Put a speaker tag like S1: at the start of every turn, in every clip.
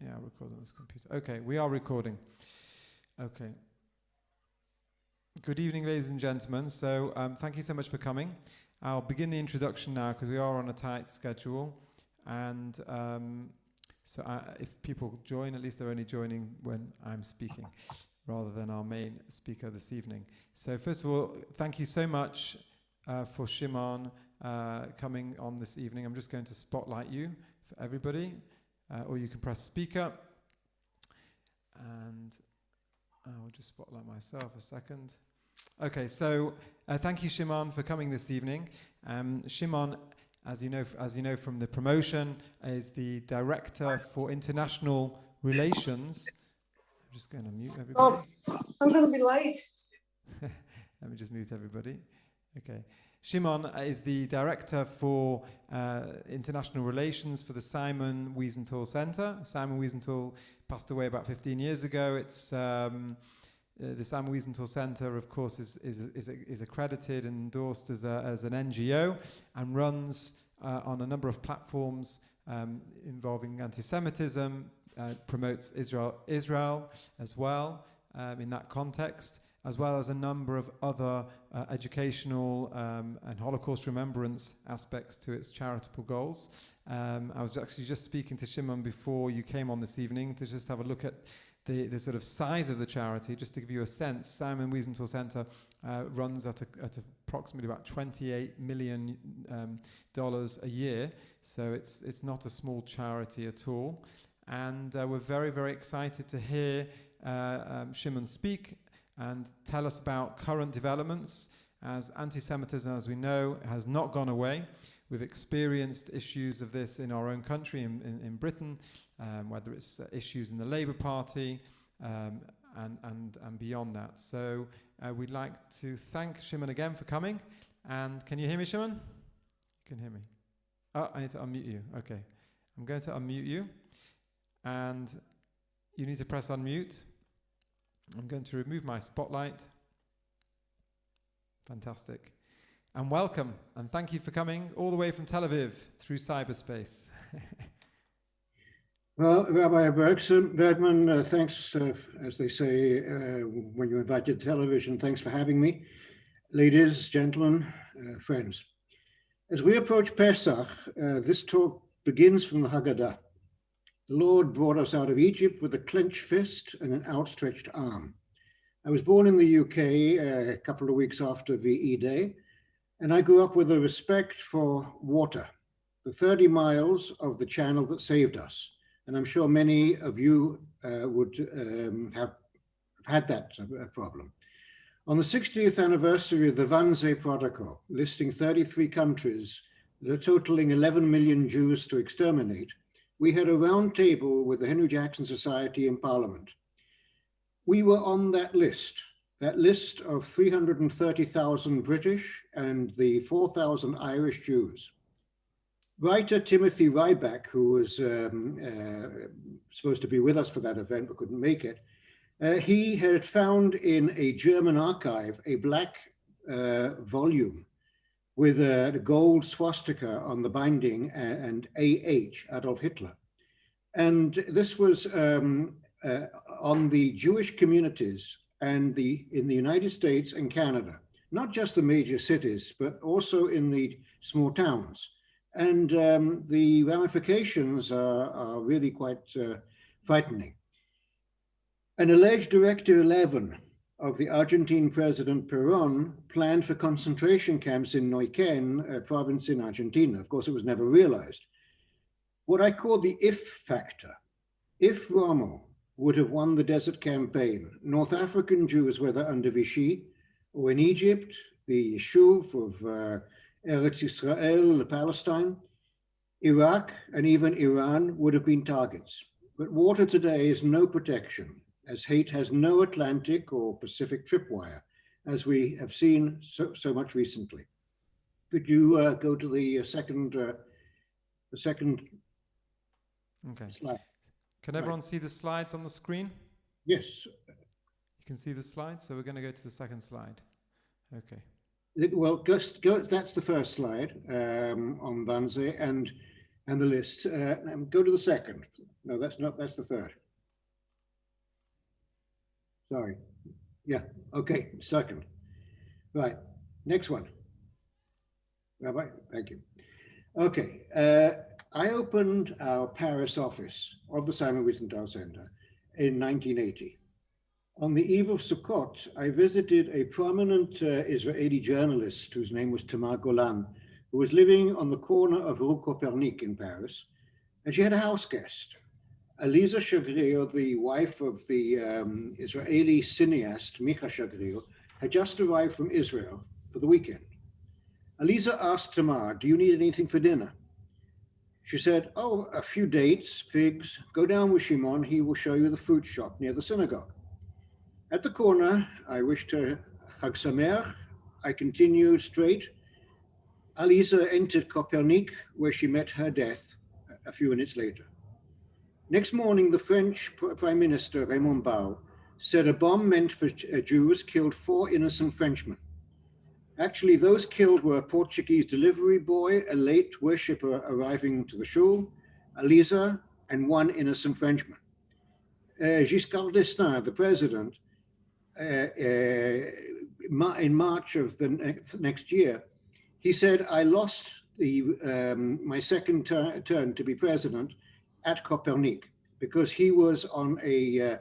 S1: Yeah, record on this computer. Okay, we are recording. Okay. Good evening, ladies and gentlemen. So thank you so much for coming. I'll begin the introduction now because we are on a tight schedule. And if people join, at least they're only joining when I'm speaking rather than our main speaker this evening. So first of all, thank you so much for Shimon coming on this evening. I'm just going to spotlight you for everybody. Or you can press speaker, and I'll just spotlight myself a second. Okay, so thank you, Shimon, for coming this evening. Shimon, as you know from the promotion, is the Director for International Relations. I'm just going to mute everybody.
S2: Oh, I'm going to be late.
S1: Let me just mute everybody. Okay. Shimon is the Director for International Relations for the Simon Wiesenthal Centre. Simon Wiesenthal passed away about 15 years ago. It's the Simon Wiesenthal Centre, of course, is accredited and endorsed as an NGO and runs on a number of platforms involving antisemitism, promotes Israel as well in that context, as well as a number of other educational and Holocaust remembrance aspects to its charitable goals. I was actually just speaking to Shimon before you came on this evening to just have a look at the sort of size of the charity, just to give you a sense. Simon Wiesenthal Centre runs at approximately about $28 million a year, so it's not a small charity at all. And we're very, very excited to hear Shimon speak and tell us about current developments, as anti-Semitism, as we know, has not gone away. We've experienced issues of this in our own country, in Britain, whether it's issues in the Labour Party and beyond that. So we'd like to thank Shimon again for coming. And can you hear me, Shimon? You can hear me. Oh, I need to unmute you. Okay. I'm going to unmute you. And you need to press unmute. I'm going to remove my spotlight. Fantastic. And welcome, and thank you for coming all the way from Tel Aviv through cyberspace.
S3: Well, Rabbi Bergman, thanks, as they say, when you invited television, thanks for having me. Ladies, gentlemen, friends. As we approach Pesach, this talk begins from the Haggadah. The Lord brought us out of Egypt with a clenched fist and an outstretched arm. I was born in the UK a couple of weeks after VE Day, and I grew up with a respect for water, the 30 miles of the channel that saved us. And I'm sure many of you would have had that problem. On the 60th anniversary of the Wannsee Protocol, listing 33 countries, totaling 11 million Jews to exterminate, we had a round table with the Henry Jackson Society in Parliament. We were on that list of 330,000 British and the 4,000 Irish Jews. Writer Timothy Ryback, who was supposed to be with us for that event but couldn't make it, he had found in a German archive a black volume with a gold swastika on the binding and AH, Adolf Hitler. And this was on the Jewish communities and in the United States and Canada, not just the major cities, but also in the small towns. And the ramifications are really quite frightening. An alleged Directive 11 of the Argentine President Perón planned for concentration camps in Neuquén, a province in Argentina. Of course, it was never realized. What I call the if factor. If Rommel would have won the Desert Campaign, North African Jews, whether under Vichy or in Egypt, the Yishuv of Eretz Israel, Palestine, Iraq, and even Iran would have been targets. But water today is no protection, as hate has no Atlantic or Pacific tripwire, as we have seen so much recently. Could you go to the second
S1: Okay.
S3: slide?
S1: Can everyone see the slides on the screen?
S3: Yes.
S1: You can see the slides, so we're going to go to the second slide. Okay.
S3: Well, that's the first slide on Wannsee, and and the list. Go to the second. No, that's the third. Sorry. Yeah, okay, second. Right, next one. Rabbi, thank you. Okay, I opened our Paris office of the Simon Wiesenthal Centre in 1980. On the eve of Sukkot, I visited a prominent Israeli journalist whose name was Tamar Golan, who was living on the corner of Rue Copernic in Paris, and she had a house guest. Aliza Shagrir, the wife of the Israeli cineast Micha Shagrir, had just arrived from Israel for the weekend. Aliza asked Tamar, "Do you need anything for dinner?" She said, "Oh, a few dates, figs. Go down with Shimon. He will show you the fruit shop near the synagogue." At the corner, I wished her Chag Sameach. I continued straight. Aliza entered Copernic, where she met her death a few minutes later. Next morning, the French Prime Minister, Raymond Barre, said a bomb meant for Jews killed 4 innocent Frenchmen. Actually, those killed were a Portuguese delivery boy, a late worshipper arriving to the shul, Aliza, and 1 innocent Frenchman. Giscard d'Estaing, the president, in March of the next year, he said, "I lost my second turn to be president at Copernic because he was on a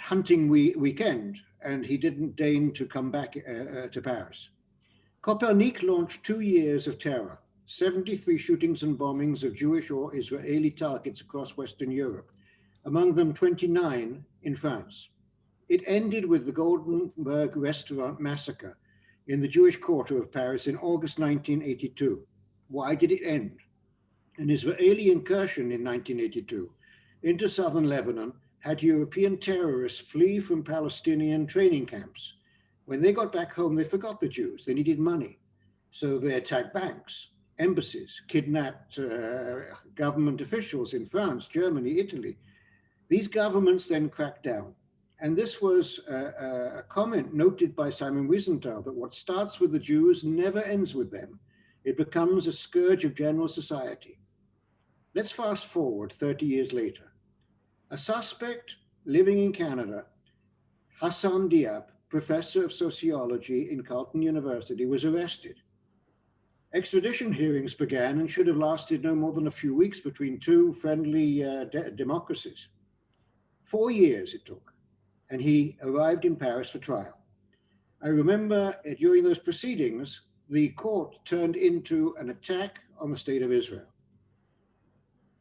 S3: hunting weekend and he didn't deign to come back to Paris." Copernic launched 2 years of terror, 73 shootings and bombings of Jewish or Israeli targets across Western Europe, among them 29 in France. It ended with the Goldenberg restaurant massacre in the Jewish quarter of Paris in August 1982. Why did it end? An Israeli incursion in 1982 into southern Lebanon had European terrorists flee from Palestinian training camps. When they got back home, they forgot the Jews. They needed money. So they attacked banks, embassies, kidnapped government officials in France, Germany, Italy. These governments then cracked down. And this was a comment noted by Simon Wiesenthal that what starts with the Jews never ends with them. It becomes a scourge of general society. Let's fast forward 30 years later. A suspect living in Canada, Hassan Diab, professor of sociology in Carleton University, was arrested. Extradition hearings began and should have lasted no more than a few weeks between 2 friendly democracies. 4 years it took, and he arrived in Paris for trial. I remember during those proceedings, the court turned into an attack on the state of Israel.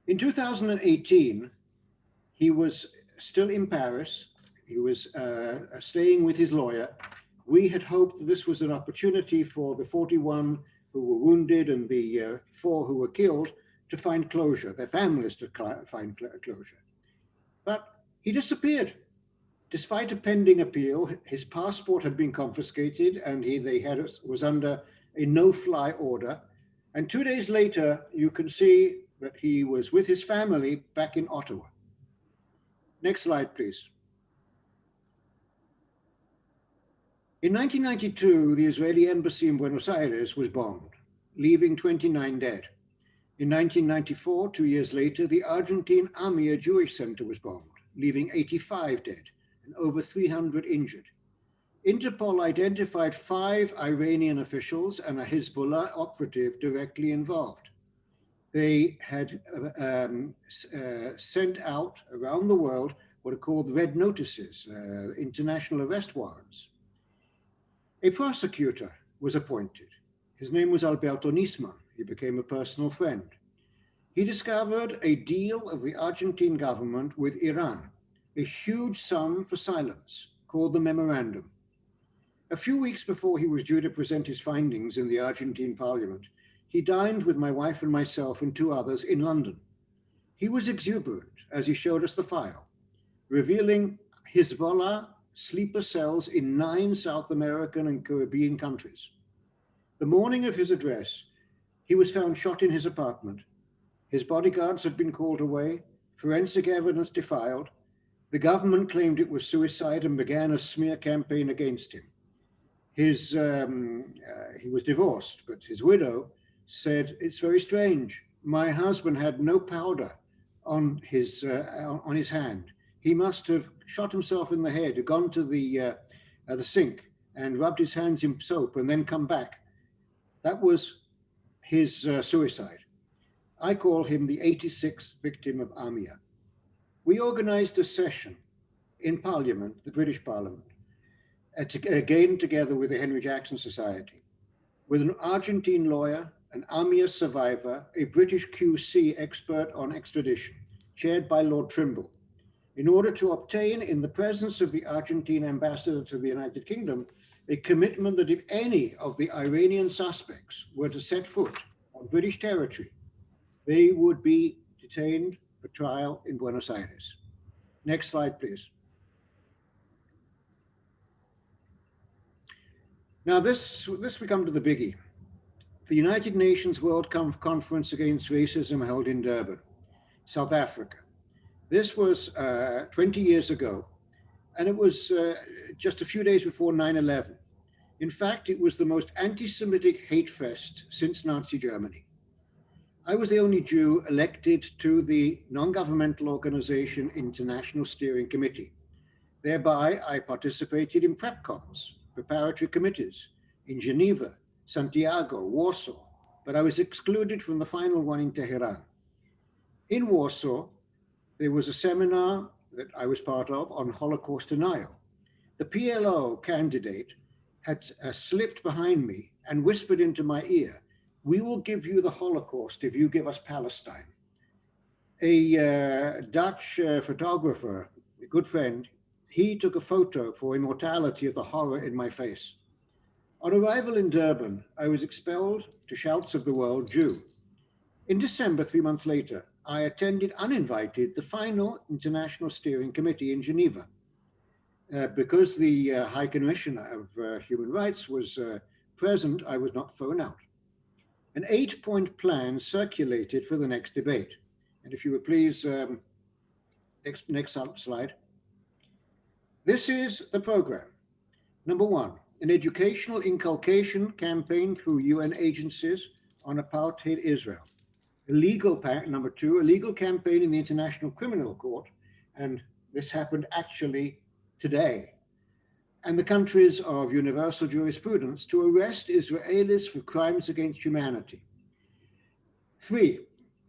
S3: In 2018, he was still in Paris. He was staying with his lawyer. We had hoped that this was an opportunity for the 41 who were wounded and the 4 who were killed to find closure, their families to find closure. But he disappeared. Despite a pending appeal, his passport had been confiscated and was under a no-fly order. And 2 days later, you can see that he was with his family back in Ottawa. Next slide, please. In 1992, the Israeli embassy in Buenos Aires was bombed, leaving 29 dead. In 1994, 2 years later, the Argentine Amir Jewish Center was bombed, leaving 85 dead and over 300 injured. Interpol identified 5 Iranian officials and a Hezbollah operative directly involved. They had sent out around the world what are called red notices, international arrest warrants. A prosecutor was appointed. His name was Alberto Nisman. He became a personal friend. He discovered a deal of the Argentine government with Iran, a huge sum for silence, called the Memorandum. A few weeks before he was due to present his findings in the Argentine parliament, he dined with my wife and myself and 2 others in London. He was exuberant as he showed us the file, revealing Hezbollah sleeper cells in 9 South American and Caribbean countries. The morning of his address, he was found shot in his apartment. His bodyguards had been called away, forensic evidence defiled. The government claimed it was suicide and began a smear campaign against him. He was divorced, but his widow said, "It's very strange. my husband had no powder on his hand. He must have shot himself in the head, gone to the sink and rubbed his hands in soap and then come back. That was his suicide. I call him the 86th victim of Amia. We organized a session in Parliament, the British Parliament, again together with the Henry Jackson Society, with an Argentine lawyer, an Amia survivor, a British QC expert on extradition, chaired by Lord Trimble, in order to obtain, in the presence of the Argentine ambassador to the United Kingdom, a commitment that if any of the Iranian suspects were to set foot on British territory, they would be detained for trial in Buenos Aires. Next slide, please. Now, this we come to the biggie. The United Nations World Conference Against Racism held in Durban, South Africa. This was 20 years ago, and it was just a few days before 9/11. In fact, it was the most anti-Semitic hate fest since Nazi Germany. I was the only Jew elected to the non-governmental organization International Steering Committee. Thereby, I participated in prepcoms, preparatory committees, in Geneva, Santiago, Warsaw, but I was excluded from the final one in Tehran. In Warsaw, there was a seminar that I was part of on Holocaust denial. The PLO candidate had slipped behind me and whispered into my ear, "We will give you the Holocaust if you give us Palestine." A Dutch photographer, a good friend, he took a photo for immortality of the horror in my face. On arrival in Durban, I was expelled to shouts of the world Jew. In December, 3 months later, I attended uninvited the final International Steering Committee in Geneva. Because the High Commissioner of Human Rights was present, I was not thrown out. An 8-point plan circulated for the next debate. And if you would please, next slide. This is the program. Number 1, an educational inculcation campaign through UN agencies on apartheid Israel. Number 2, a legal campaign in the International Criminal Court, and this happened actually today, and the countries of universal jurisprudence to arrest Israelis for crimes against humanity. 3,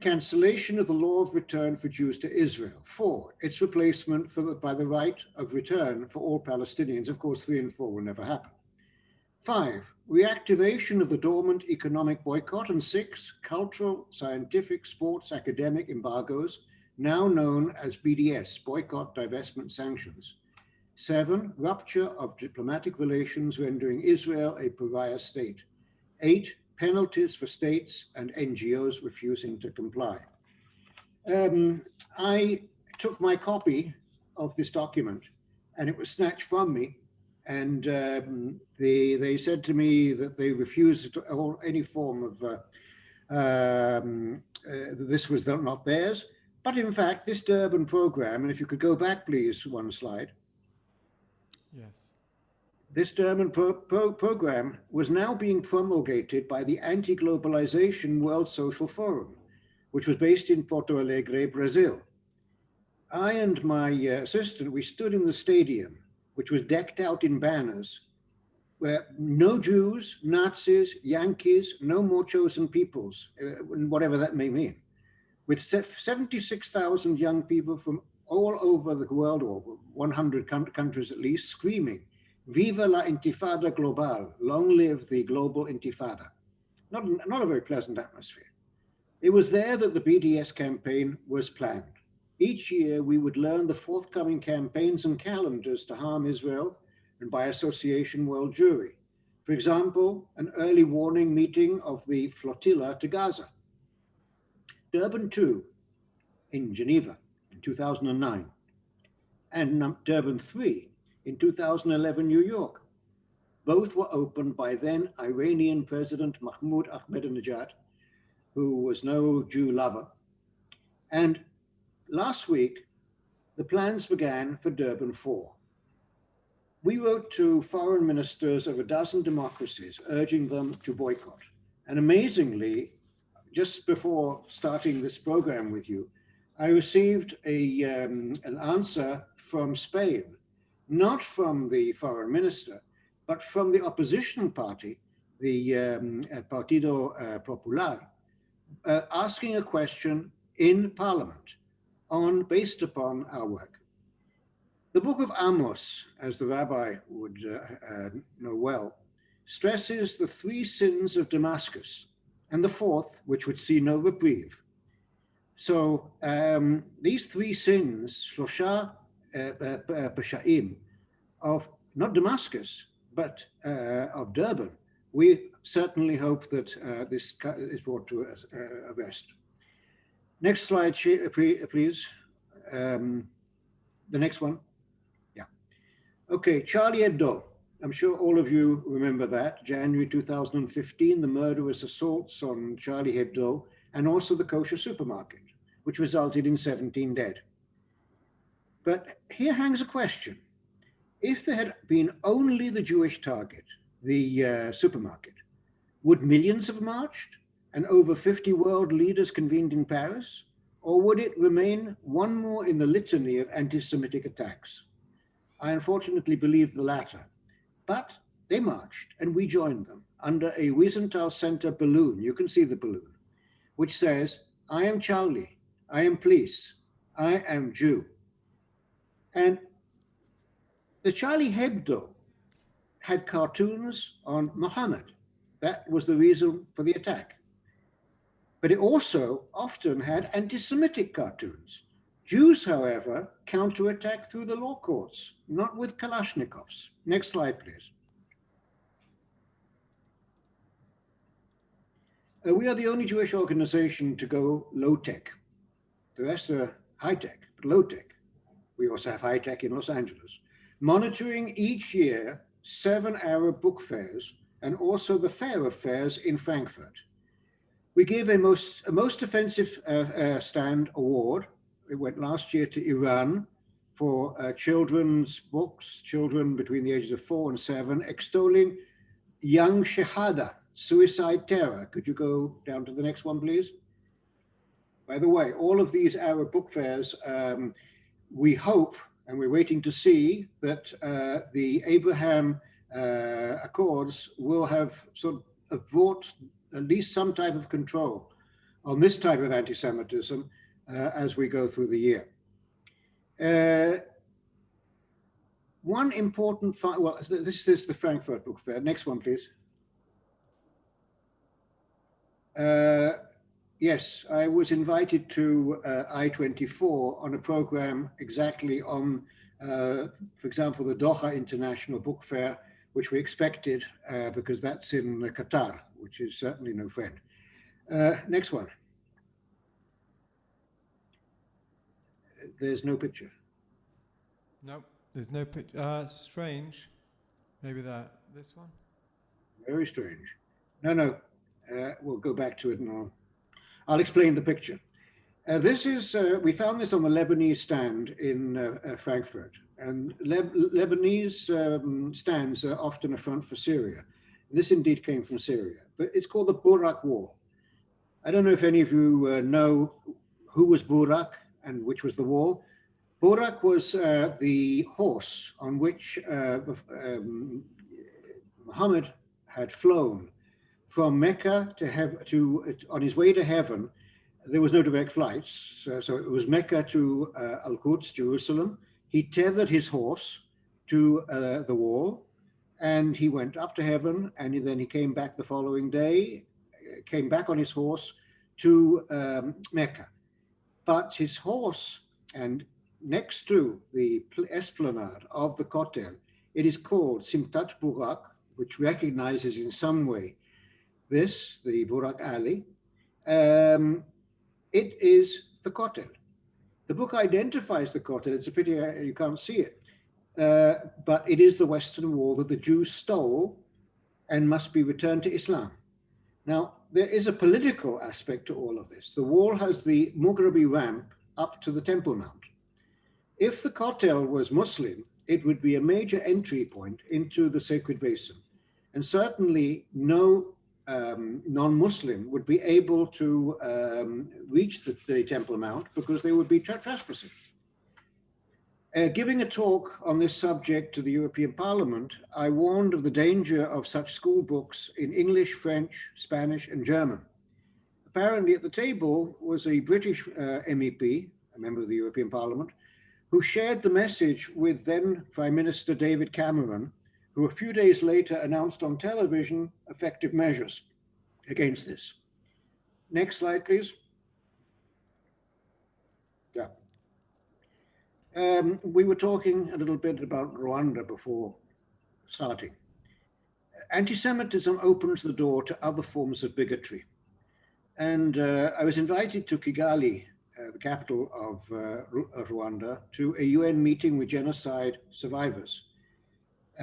S3: cancellation of the law of return for Jews to Israel. 4, its replacement by the right of return for all Palestinians. Of course, 3 and 4 will never happen. 5, reactivation of the dormant economic boycott. And 6, cultural, scientific, sports, academic embargoes, now known as BDS, boycott, divestment, sanctions. 7, rupture of diplomatic relations, rendering Israel a pariah state. 8, penalties for states and NGOs refusing to comply. I took my copy of this document and it was snatched from me, and they said to me that they refused any form of, this was not theirs. But in fact, this Durban program, and if you could go back please, one slide.
S1: Yes.
S3: This Durban program was now being promulgated by the Anti-Globalization World Social Forum, which was based in Porto Alegre, Brazil. I and my assistant, we stood in the stadium, which was decked out in banners, where no Jews, Nazis, Yankees, no more chosen peoples, whatever that may mean, with 76,000 young people from all over the world, or 100 countries at least, screaming, "Viva la Intifada Global, long live the global Intifada." Not a very pleasant atmosphere. It was there that the BDS campaign was planned. Each year we would learn the forthcoming campaigns and calendars to harm Israel, and by association, world Jewry. For example, an early warning meeting of the flotilla to Gaza. Durban 2 in Geneva in 2009, and Durban 3 in 2011, New York. Both were opened by then Iranian President Mahmoud Ahmadinejad, who was no Jew lover. And last week, the plans began for Durban 4. We wrote to foreign ministers of a dozen democracies, urging them to boycott. And amazingly, just before starting this program with you, I received an answer from Spain, not from the foreign minister, but from the opposition party, the Partido Popular, asking a question in Parliament based upon our work. The book of Amos, as the rabbi would know well, stresses the 3 sins of Damascus, and the 4th, which would see no reprieve. So these 3 sins, Shlosha Peshaim, of not Damascus, but of Durban, we certainly hope that this is brought to a rest. Next slide, please. The next one. Yeah. Okay, Charlie Hebdo. I'm sure all of you remember that. January 2015, the murderous assaults on Charlie Hebdo and also the kosher supermarket, which resulted in 17 dead. But here hangs a question. If there had been only the Jewish target, the supermarket, would millions have marched and over 50 world leaders convened in Paris? Or would it remain one more in the litany of anti-Semitic attacks? I unfortunately believe the latter. But they marched and we joined them under a Wiesenthal Centre balloon. You can see the balloon, which says, I am Charlie, I am police, I am Jew. And the Charlie Hebdo had cartoons on Muhammad. That was the reason for the attack. But it also often had anti-Semitic cartoons. Jews, however, counterattack through the law courts, not with Kalashnikovs. Next slide, please. We are the only Jewish organization to go low-tech. The rest are high-tech, but low-tech. We also have high-tech in Los Angeles. Monitoring each year 7 Arab book fairs and also the Fair of Fairs in Frankfurt. We gave a most offensive stand award. It went last year to Iran for children's books, children between the ages of 4 and 7, extolling young shahada, suicide terror. Could you go down to the next one, please? By the way, all of these Arab book fairs, we hope, and we're waiting to see, that the Abraham Accords will have sort of brought at least some type of control on this type of anti-Semitism as we go through the year. One important, well, this is the Frankfurt Book Fair. Next one, please. Yes, I was invited to I-24 on a program exactly on, for example, the Doha International Book Fair, which we expected because that's in Qatar, which is certainly no friend. Next one. There's no picture.
S1: Nope, there's no picture. Strange. Maybe this one?
S3: Very strange. No, we'll go back to it and I'll explain the picture. This is, we found this on the Lebanese stand in Frankfurt. And Lebanese stands are often a front for Syria. This indeed came from Syria, but it's called the Burak Wall. I don't know if any of you know who was Burak and which was the wall. Burak was the horse on which Muhammad had flown from Mecca on his way to heaven. There was no direct flights, so it was Mecca to Al-Quds, Jerusalem. He tethered his horse to the wall, and he went up to heaven, and then he came back the following day, came back on his horse to Mecca. But his horse, and next to the esplanade of the Kotel, it is called Simtat Burak, which recognizes in some way this, the Burak Alley. It is the Kotel. The book identifies the Kotel. It's a pity you can't see it. But it is the Western Wall that the Jews stole and must be returned to Islam. Now, there is a political aspect to all of this. The wall has the Mughrabi ramp up to the Temple Mount. If the Kotel was Muslim, it would be a major entry point into the sacred basin. And certainly no non-Muslim would be able to reach the Temple Mount because they would be trespassing. Giving a talk on this subject to the European Parliament, I warned of the danger of such school books in English, French, Spanish, and German. Apparently at the table was a British MEP, a member of the European Parliament, who shared the message with then Prime Minister David Cameron, who a few days later announced on television effective measures against this. Next slide, please. Yeah. We were talking a little bit about Rwanda before starting. Anti-Semitism opens the door to other forms of bigotry. And I was invited to Kigali, the capital of Rwanda, to a UN meeting with genocide survivors.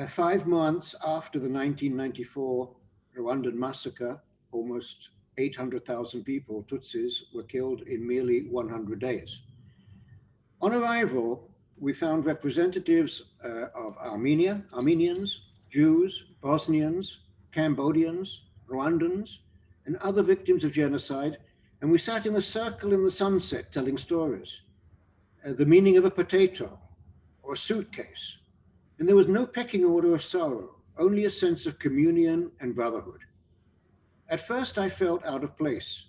S3: 5 months after the 1994 Rwandan massacre, almost 800,000 people, Tutsis, were killed in merely 100 days. On arrival, we found representatives of Armenians, Jews, Bosnians, Cambodians, Rwandans, and other victims of genocide, and we sat in a circle in the sunset telling stories. The meaning of a potato or a suitcase. And there was no pecking order of sorrow, only a sense of communion and brotherhood. At first I felt out of place,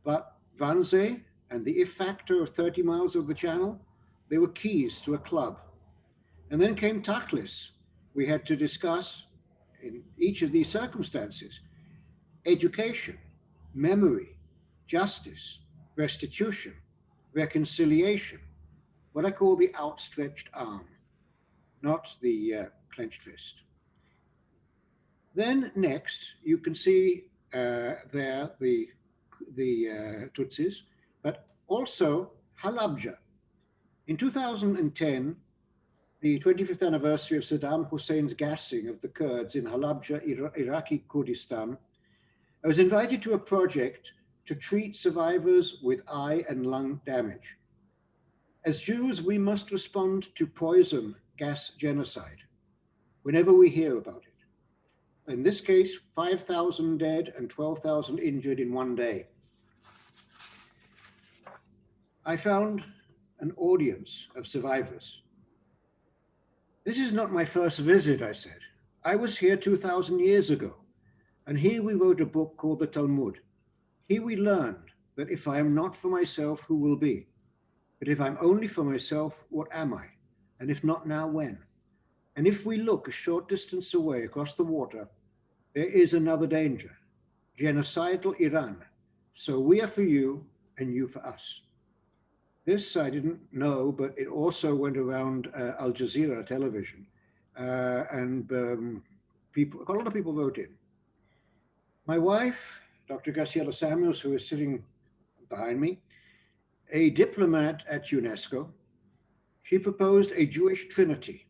S3: but Wannsee and the if factor of 30 miles of the channel, they were keys to a club. And then came Tachlis. We had to discuss, in each of these circumstances, education, memory, justice, restitution, reconciliation, what I call the outstretched arm, not the clenched fist. Then next, you can see there the Tutsis, but also Halabja. In 2010, the 25th anniversary of Saddam Hussein's gassing of the Kurds in Halabja, Iraqi Kurdistan, I was invited to a project to treat survivors with eye and lung damage. As Jews, we must respond to poison gas genocide whenever we hear about it. In this case, 5,000 dead and 12,000 injured in one day. I found an audience of survivors. This is not my first visit, I said. I was here 2,000 years ago, and here we wrote a book called the Talmud. Here we learned that if I am not for myself, who will be? But if I'm only for myself, what am I? And if not now, when? And if we look a short distance away across the water, there is another danger, genocidal Iran. So we are for you and you for us. This I didn't know, but it also went around Al Jazeera television. And a lot of people wrote in. My wife, Dr. Graciela Samuels, who is sitting behind me, a diplomat at UNESCO, she proposed a Jewish trinity,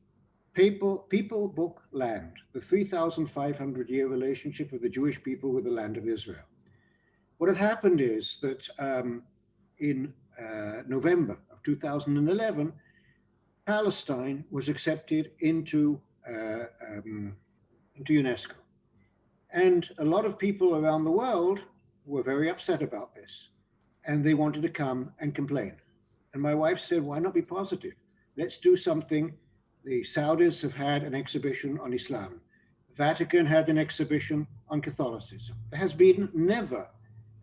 S3: people, book, land, the 3,500-year relationship of the Jewish people with the land of Israel. What had happened is that in November of 2011, Palestine was accepted into UNESCO. And a lot of people around the world were very upset about this, and they wanted to come and complain. And my wife said, why not be positive? Let's do something. The Saudis have had an exhibition on Islam. The Vatican had an exhibition on Catholicism. There has been never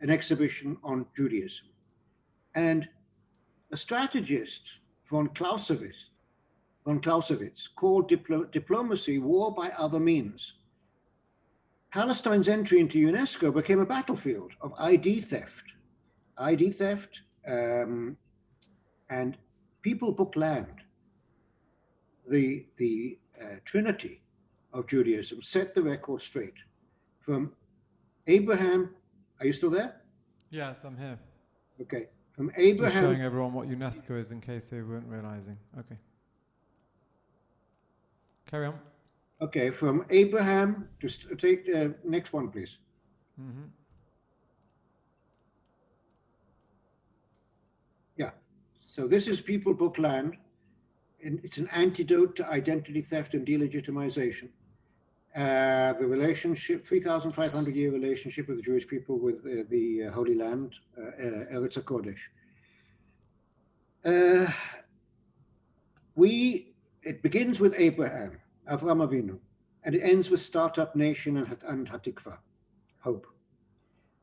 S3: an exhibition on Judaism. And a strategist, von Clausewitz called diplomacy war by other means. Palestine's entry into UNESCO became a battlefield of ID theft. And people book land. The trinity of Judaism set the record straight. From Abraham, are you still there?
S1: Yes, I'm here.
S3: Okay, from Abraham.
S1: Just showing everyone what UNESCO is in case they weren't realizing. Okay. Carry on.
S3: Okay, from Abraham, just take the next one, please.
S1: Mm-hmm.
S3: Yeah, so this is people book land. And it's an antidote to identity theft and delegitimization. the relationship, 3,500-year relationship with the Jewish people with the Holy Land, Eretz HaKodesh. It begins with Abraham, Avram Avinu, and it ends with Startup Nation and Hatikva, Hope.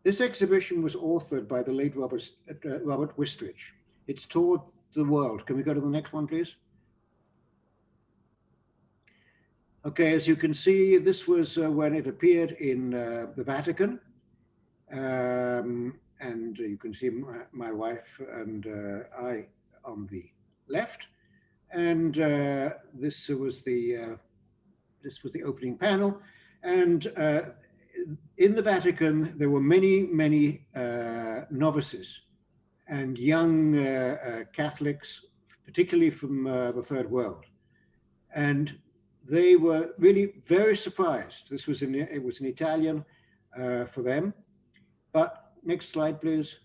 S3: This exhibition was authored by the late Robert Wistridge. It's toured the world. Can we go to the next one, please? Okay, as you can see, this was when it appeared in the Vatican. And you can see my wife and I on the left. And this was the opening panel. And in the Vatican, there were many novices and young Catholics, particularly from the Third World. And they were really very surprised. It was in Italian for them. But next slide, please.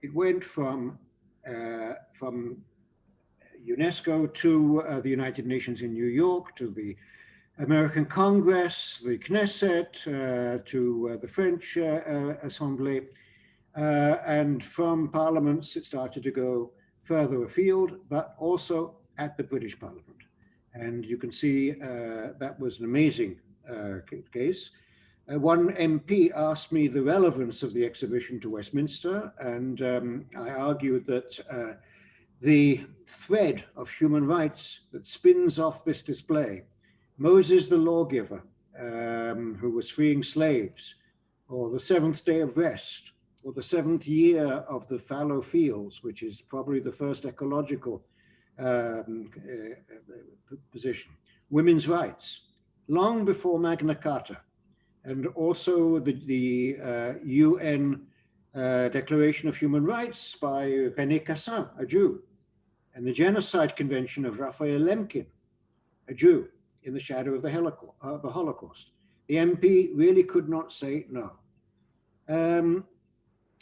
S3: It went from UNESCO to the United Nations in New York, to the American Congress, the Knesset, to the French Assembly, and from parliaments it started to go further afield, but also at the British Parliament. And you can see that was an amazing case. One MP asked me the relevance of the exhibition to Westminster, and I argued that the thread of human rights that spins off this display, Moses the lawgiver, who was freeing slaves, or the seventh day of rest, or the seventh year of the fallow fields, which is probably the first ecological position, women's rights, long before Magna Carta, and also the UN Declaration of Human Rights by René Cassin, a Jew, and the Genocide Convention of Raphael Lemkin, a Jew, in the shadow of the Holocaust. The MP really could not say no.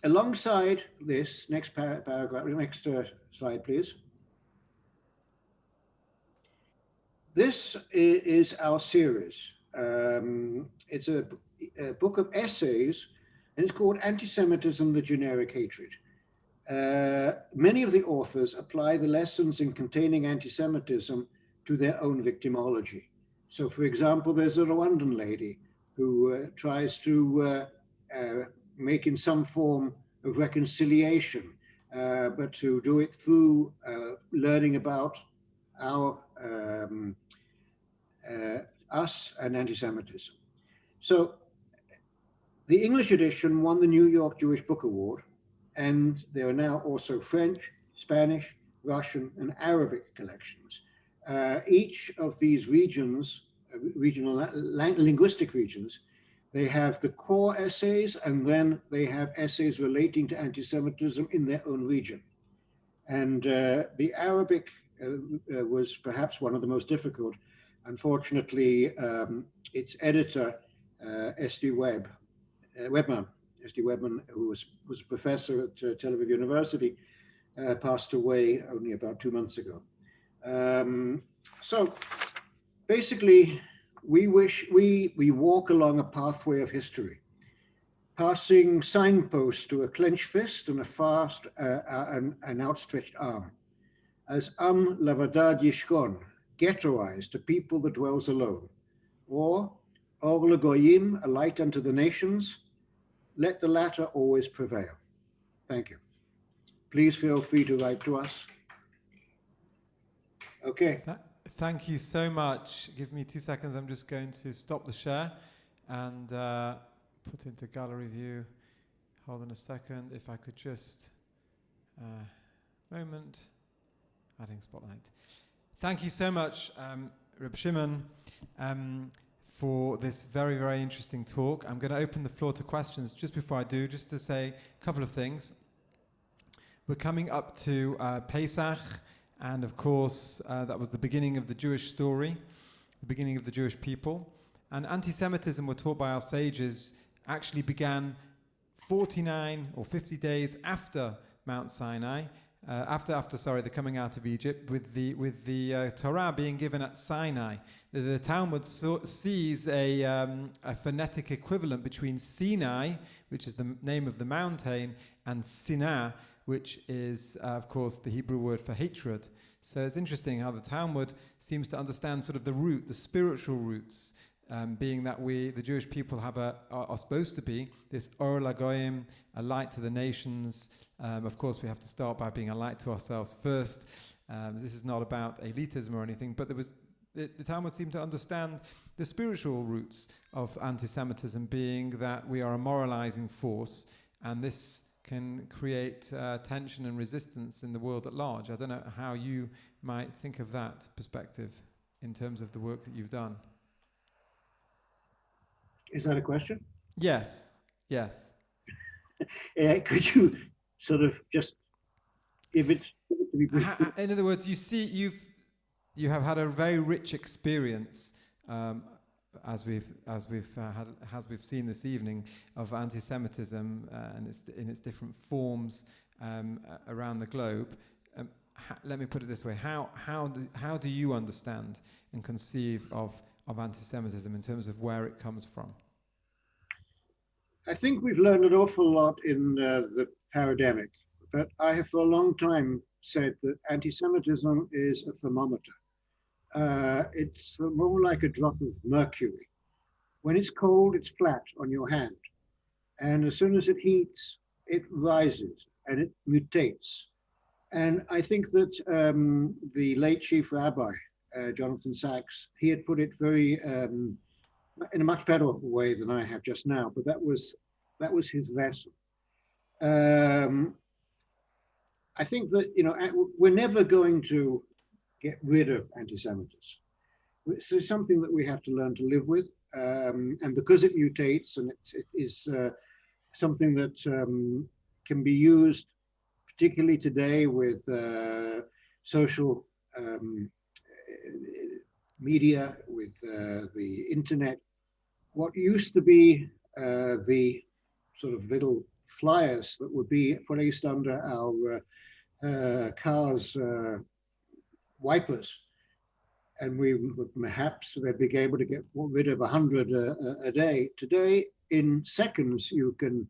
S3: Alongside this, next paragraph, next slide, please. This is our series. It's a book of essays, and it's called Antisemitism, the Generic Hatred. Many of the authors apply the lessons in containing anti-Semitism to their own victimology. So, for example, there's a Rwandan lady who tries to make in some form of reconciliation, but to do it through learning about our us and anti-Semitism. So the English edition won the New York Jewish Book Award, and there are now also French, Spanish, Russian, and Arabic collections. Each of these regions, regional linguistic regions, they have the core essays, and then they have essays relating to anti-Semitism in their own region. And the Arabic was perhaps one of the most difficult. Unfortunately, its editor, S.D. Webman, who was a professor at Tel Aviv University, passed away only about 2 months ago. So basically, we walk along a pathway of history, passing signposts to a clenched fist and a fast an outstretched arm. As lavadad yishkon, ghettoized, a people that dwells alone, or or legoyim, a light unto the nations, let the latter always prevail. Thank you. Please feel free to write to us. Okay.
S1: Thank you so much. Give me 2 seconds. I'm just going to stop the share and put into gallery view. Hold on a second. If I could just, moment, adding spotlight. Thank you so much, Reb Shimon, for this very, very interesting talk. I'm going to open the floor to questions. Just before I do, just to say a couple of things. We're coming up to Pesach, and of course, that was the beginning of the Jewish story, the beginning of the Jewish people. And anti-Semitism, we're taught by our sages, actually began 49 or 50 days after Mount Sinai, after the coming out of Egypt, with the Torah being given at Sinai. The Talmud sees a phonetic equivalent between Sinai, which is the name of the mountain, and Sinah, which is, of course, the Hebrew word for hatred. So it's interesting how the Talmud seems to understand sort of the root, the spiritual roots, being that the Jewish people are supposed to be this Or LaGoyim, a light to the nations. Of course, we have to start by being a light to ourselves first. This is not about elitism or anything, but the Talmud seemed to understand the spiritual roots of anti-Semitism, being that we are a moralizing force, and this can create tension and resistance in the world at large. I don't know how you might think of that perspective in terms of the work that you've done.
S3: Is that a question?
S1: Yes.
S3: Could you sort of just give it to me briefly?
S1: In other words, you have had a very rich experience, as we've seen this evening, of anti-Semitism and in its different forms around the globe. Let me put it this way: how do you understand and conceive of anti-Semitism in terms of where it comes from?
S3: I think we've learned an awful lot in the pandemic, but I have for a long time said that anti-Semitism is a thermometer. It's more like a drop of mercury. When it's cold, it's flat on your hand. And as soon as it heats, it rises and it mutates. And I think that the late chief rabbi, Jonathan Sachs, he had put it very in a much better way than I have just now, but that was his lesson. I think that, we're never going to get rid of anti-Semitism. It's something that we have to learn to live with, and because it mutates, and it is something that can be used, particularly today with social media, with the internet. What used to be the sort of little flyers that would be placed under our cars' wipers, and we would perhaps be able to get rid of 100 a day. Today, in seconds, you can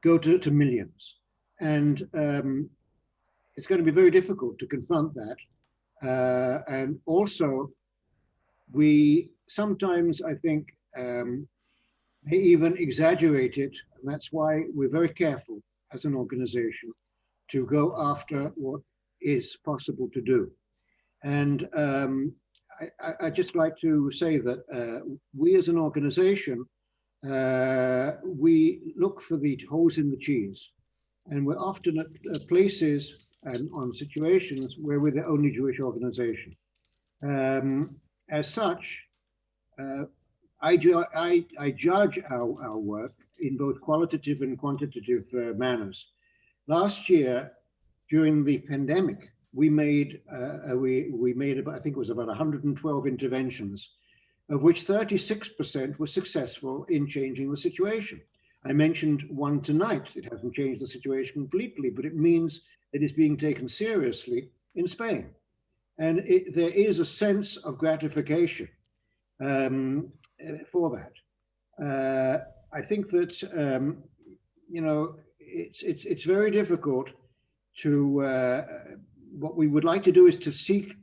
S3: go to millions, and it's going to be very difficult to confront that. And also, we sometimes, I think, may even exaggerate it, and that's why we're very careful as an organization to go after what is possible to do. And I just like to say that we as an organization, we look for the holes in the cheese, and we're often at places and on situations where we're the only Jewish organization. As such, I judge our work in both qualitative and quantitative manners. Last year, during the pandemic, we made about, I think it was about 112 interventions, of which 36% were successful in changing the situation. I mentioned one tonight. It hasn't changed the situation completely, but it means it is being taken seriously in Spain. And there is a sense of gratification for that. I think that, it's very difficult to, what we would like to do is to seek,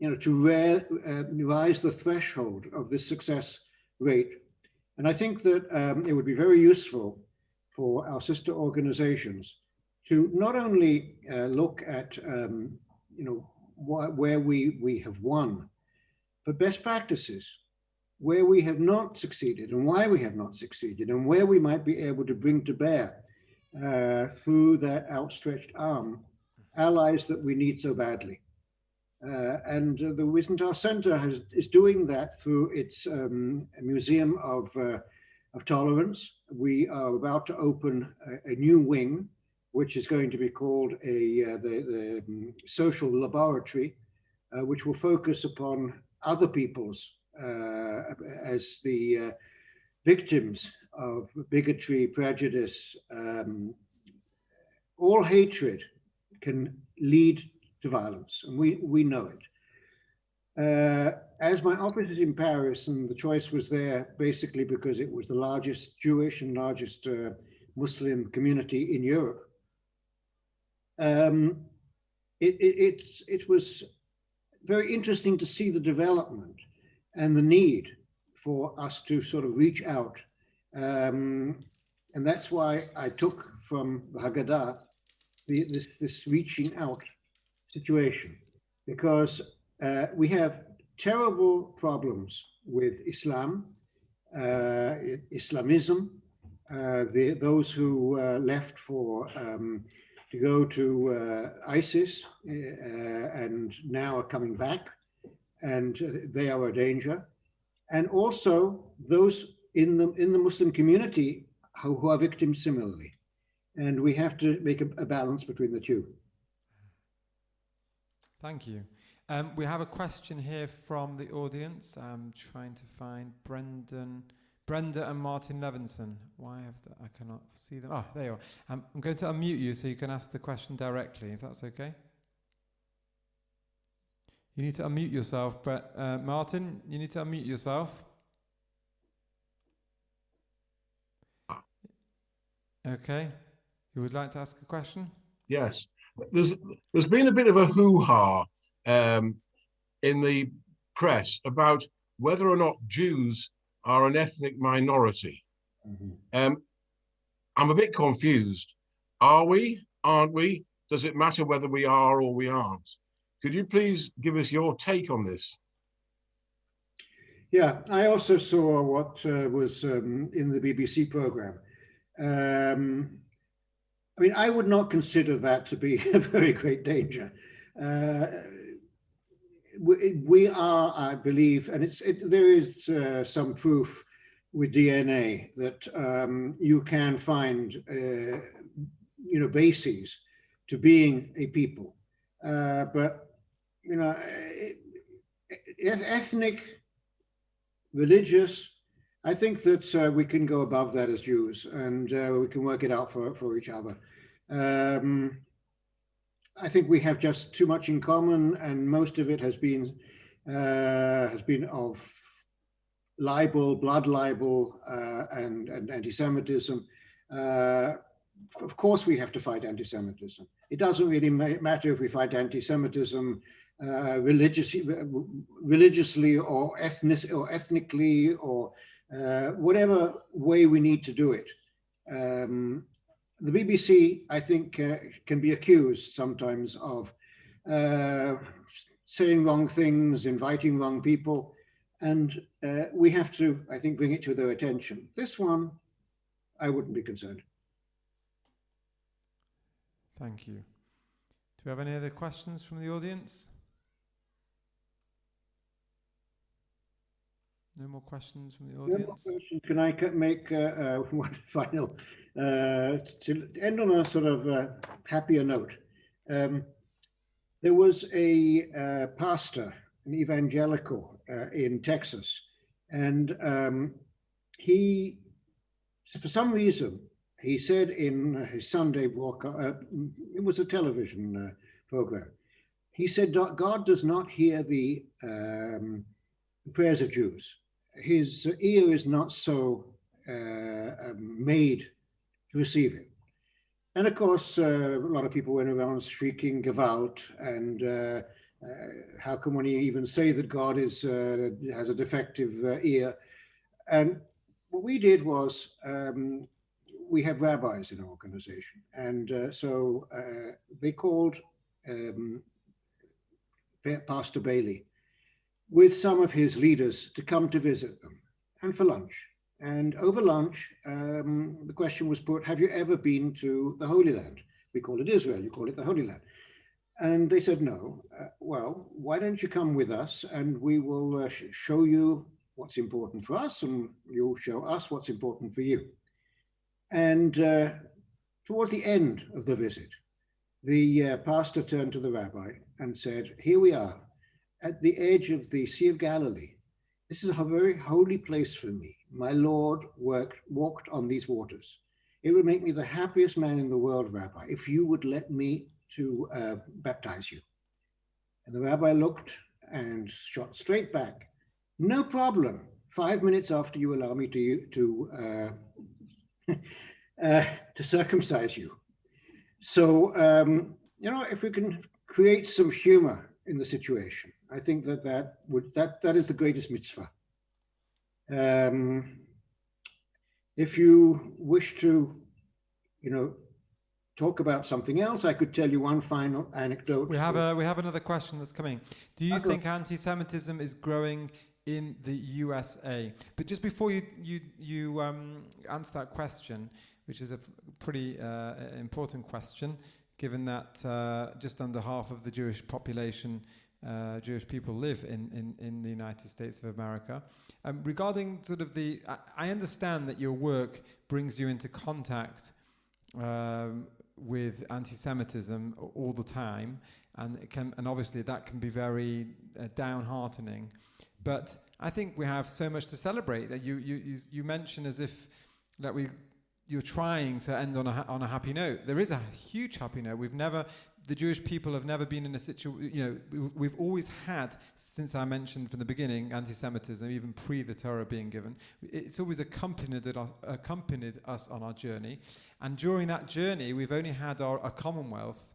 S3: to rise the threshold of this success rate. And I think that it would be very useful for our sister organizations to not only look at, where we have won, but best practices, where we have not succeeded and why we have not succeeded, and where we might be able to bring to bear through that outstretched arm, allies that we need so badly. And the Wiesenthal Centre is doing that through its Museum of Tolerance. We are about to open a new wing, which is going to be called the Social Laboratory, which will focus upon other people's as the victims of bigotry, prejudice. All hatred can lead to violence, and we know it. As my office is in Paris, and the choice was there basically because it was the largest Jewish and largest Muslim community in Europe, it was very interesting to see the development and the need for us to sort of reach out. And that's why I took from the Haggadah this reaching out situation, because we have terrible problems with Islam, Islamism, those who left for to go to ISIS and now are coming back, and they are a danger. And also those in the Muslim community who are victims similarly. And we have to make a balance between the two.
S1: Thank you. We have a question here from the audience. I'm trying to find Brenda and Martin Levinson. Why have I cannot see them? Ah, there you are. I'm going to unmute you so you can ask the question directly, if that's okay. You need to unmute yourself, Martin, you need to unmute yourself. Okay. You would like to ask a question?
S2: Yes. There's been a bit of a hoo-ha in the press about whether or not Jews are an ethnic minority. Mm-hmm. I'm a bit confused. Are we? Aren't we? Does it matter whether we are or we aren't? Could you please give us your take on this?
S3: Yeah, I also saw what was in the BBC program. I mean, I would not consider that to be a very great danger. We are, I believe, and there is some proof with DNA that you can find, bases to being a people. But, ethnic, religious, I think that we can go above that as Jews, and we can work it out for each other. I think we have just too much in common, and most of it has been of libel, blood libel, and anti-Semitism. Of course, we have to fight anti-Semitism. It doesn't really matter if we fight anti-Semitism religiously or ethnically or whatever way we need to do it. The BBC, I think, can be accused sometimes of saying wrong things, inviting wrong people, and we have to, I think, bring it to their attention. This one, I wouldn't be concerned.
S1: Thank you. Do we have any other questions from the audience? No more questions from the audience? No more questions.
S3: Can I make one final, to end on a sort of happier note? There was a pastor, an evangelical in Texas, and he, for some reason, he said in his Sunday broadcast, it was a television program, he said, God does not hear the prayers of Jews. His ear is not so made to receive it. And of course, a lot of people went around shrieking Gewalt, and how can one even say that God has a defective ear? And what we did was, we have rabbis in our organization, and so they called Pastor Bailey with some of his leaders to come to visit them, and for lunch. And over lunch, the question was put, have you ever been to the Holy Land? We call it Israel, you call it the Holy Land. And they said, no. Well, why don't you come with us, and we will show you what's important for us, and you'll show us what's important for you. And towards the end of the visit, the pastor turned to the rabbi and said, here we are at the edge of the Sea of Galilee. This is a very holy place for me. My Lord walked on these waters. It would make me the happiest man in the world, Rabbi, if you would let me to baptize you. And the rabbi looked and shot straight back. No problem. 5 minutes after you allow me to circumcise you. So, if we can create some humor in the situation, I think that is the greatest mitzvah. If you wish to, talk about something else, I could tell you one final anecdote.
S1: We have another question that's coming. Do you think anti-Semitism is growing in the USA? But just before you answer that question, which is a pretty important question, given that just under half of the Jewish population, Jewish people live in the United States of America. Regarding sort of I understand that your work brings you into contact with anti-Semitism all the time, and obviously that can be very downheartening. But I think we have so much to celebrate. That you mention as if that you're trying to end on a happy note. There is a huge happy note. The Jewish people have never been in a situation, we've always had, since I mentioned from the beginning, anti-Semitism, even pre the Torah being given. It's always accompanied us on our journey. And during that journey, we've only had a commonwealth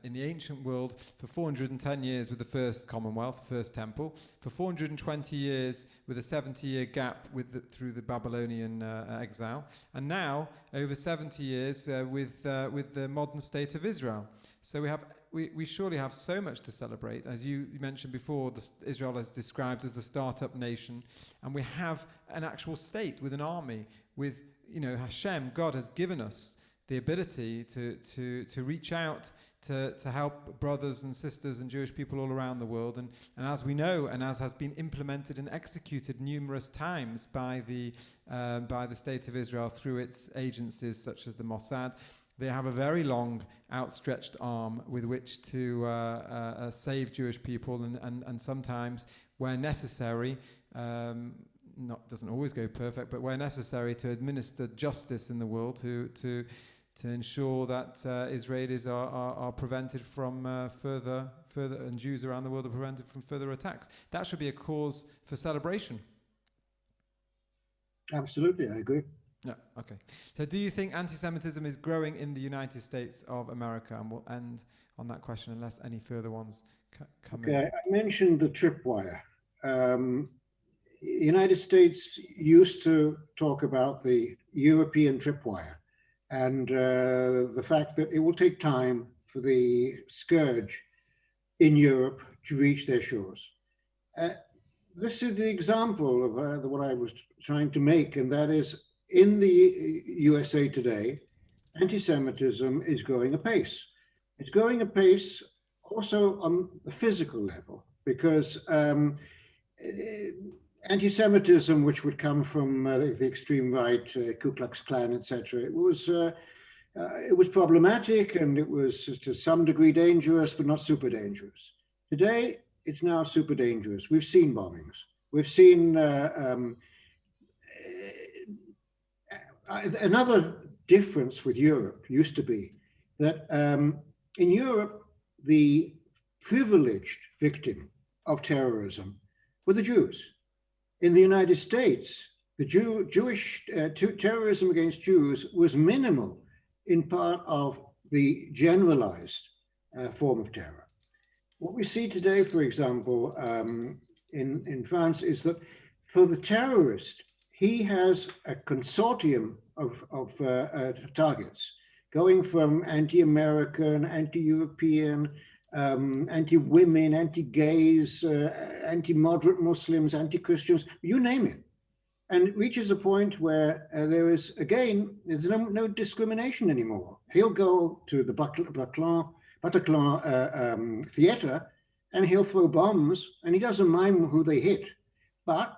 S1: in the ancient world for 410 years with the first Commonwealth, the first temple, for 420 years with a 70-year gap through the Babylonian exile, and now over 70 years with the modern state of Israel. So we surely have so much to celebrate. As you mentioned before, Israel is described as the startup nation, and we have an actual state with an army, with Hashem, God has given us the ability to reach out to help brothers and sisters and Jewish people all around the world. And as we know, and as has been implemented and executed numerous times by the State of Israel through its agencies such as the Mossad, they have a very long outstretched arm with which to save Jewish people and sometimes, where necessary, doesn't always go perfect, but where necessary, to administer justice in the world to ensure that Israelis are prevented from further, and Jews around the world are prevented from further attacks. That should be a cause for celebration.
S3: Absolutely, I agree.
S1: Yeah, okay. So do you think anti-Semitism is growing in the United States of America? And we'll end on that question unless any further ones come in.
S3: I mentioned the tripwire. United States used to talk about the European tripwire and the fact that it will take time for the scourge in Europe to reach their shores. This is the example of what I was trying to make, and that is, in the USA today, anti-Semitism is growing apace. It's growing apace also on the physical level, because anti-Semitism, which would come from the extreme right, Ku Klux Klan, etc., it was problematic, and it was to some degree dangerous, but not super dangerous. Today, it's now super dangerous. We've seen bombings. We've seen another difference with Europe used to be that in Europe, the privileged victim of terrorism were the Jews. In the United States, the Jewish terrorism against Jews was minimal, in part of the generalized form of terror. What we see today, for example, in France, is that for the terrorist, he has a consortium of targets, going from anti-American, anti-European, anti-women, anti-gays, anti-moderate Muslims, anti-Christians, you name it. And it reaches a point where there's no discrimination anymore. He'll go to the Bataclan theater and he'll throw bombs, and he doesn't mind who they hit. But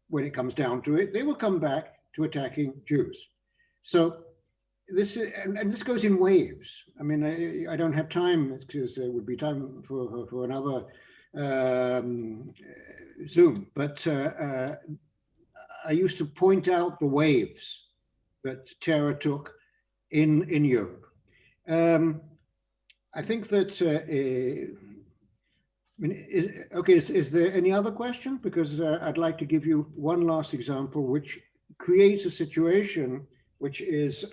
S3: when it comes down to it, they will come back to attacking Jews. So this is, and this goes in waves. I mean, I don't have time, because there would be time for another Zoom, but I used to point out the waves that terror took in Europe. I think that, is there any other question? Because I'd like to give you one last example, which creates a situation which is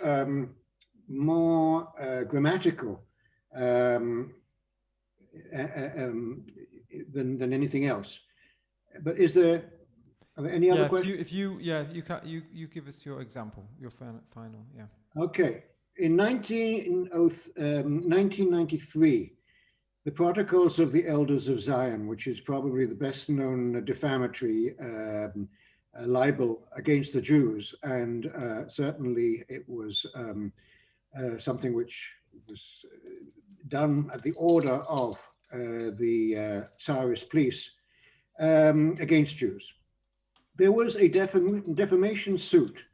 S3: more grammatical than anything else. But are there any other questions?
S1: You give us your example, your final, yeah.
S3: Okay. In 1993, the Protocols of the Elders of Zion, which is probably the best known defamatory libel against the Jews, and certainly it was something which was done at the order of the Tsarist police against Jews. There was a defamation suit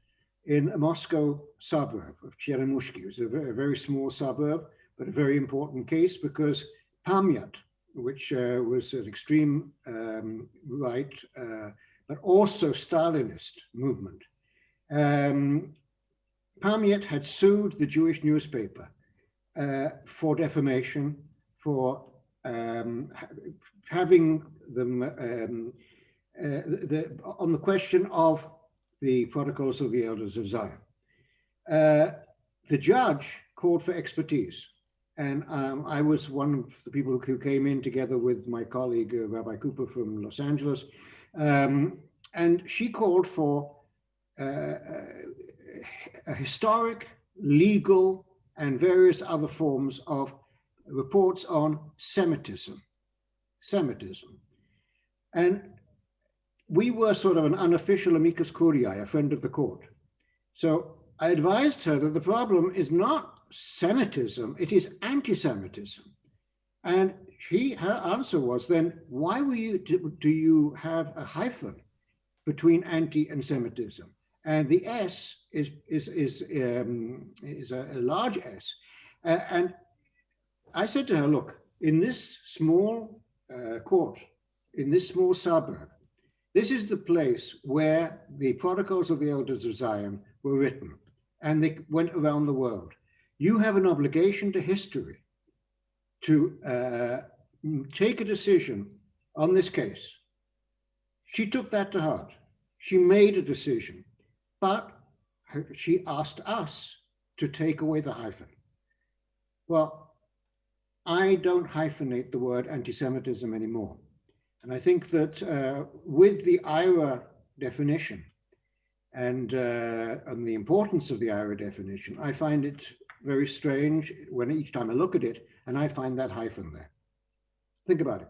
S3: in a Moscow suburb of Cheremushki. It was a very small suburb, but a very important case because Pamyat, which was an extreme right, but also Stalinist movement, Pamyat had sued the Jewish newspaper for defamation, for having them on the question of the Protocols of the Elders of Zion. The judge called for expertise, and I was one of the people who came in together with my colleague, Rabbi Cooper from Los Angeles, and she called for a historic, legal, and various other forms of reports on Semitism. And we were sort of an unofficial amicus curiae, a friend of the court. So I advised her that the problem is not Semitism, it is anti-Semitism. And her answer was then, why do you have a hyphen between anti and Semitism? And the S is a large S. And I said to her, look, in this small court, in this small suburb, this is the place where the Protocols of the Elders of Zion were written, and they went around the world. You have an obligation to history to take a decision on this case. She took that to heart. She made a decision, but she asked us to take away the hyphen. Well, I don't hyphenate the word anti-Semitism anymore. And I think that with the IRA definition and the importance of the IRA definition, I find it very strange when each time I look at it, and I find that hyphen there. Think about it.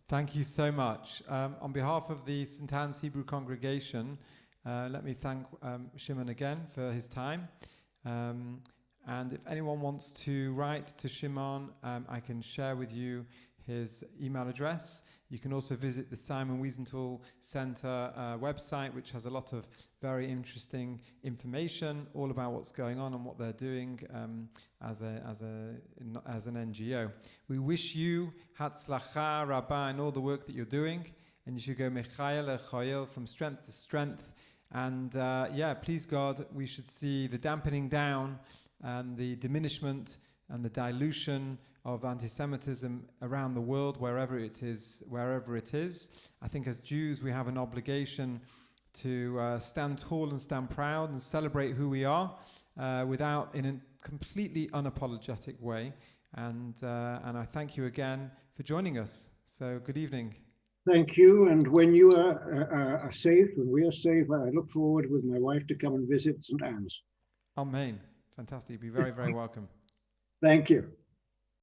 S1: Thank you so much. On behalf of the St. Anne's Hebrew congregation, let me thank Shimon again for his time. And if anyone wants to write to Shimon, I can share with you his email address. You can also visit the Simon Wiesenthal Centre website, which has a lot of very interesting information all about what's going on and what they're doing as an NGO. We wish you Hatzlacha Rabbah in all the work that you're doing, and you should go Mechael Echoel from strength to strength. And please God, we should see the dampening down and the diminishment and the dilution of anti-Semitism around the world, wherever it is. I think as Jews we have an obligation to stand tall and stand proud and celebrate who we are in a completely unapologetic way. And I thank you again for joining us. So good evening.
S3: Thank you. And when you are safe, when we are safe, I look forward with my wife to come and visit St. Anne's.
S1: Amen. Fantastic. You'd be very, very welcome.
S3: Thank you.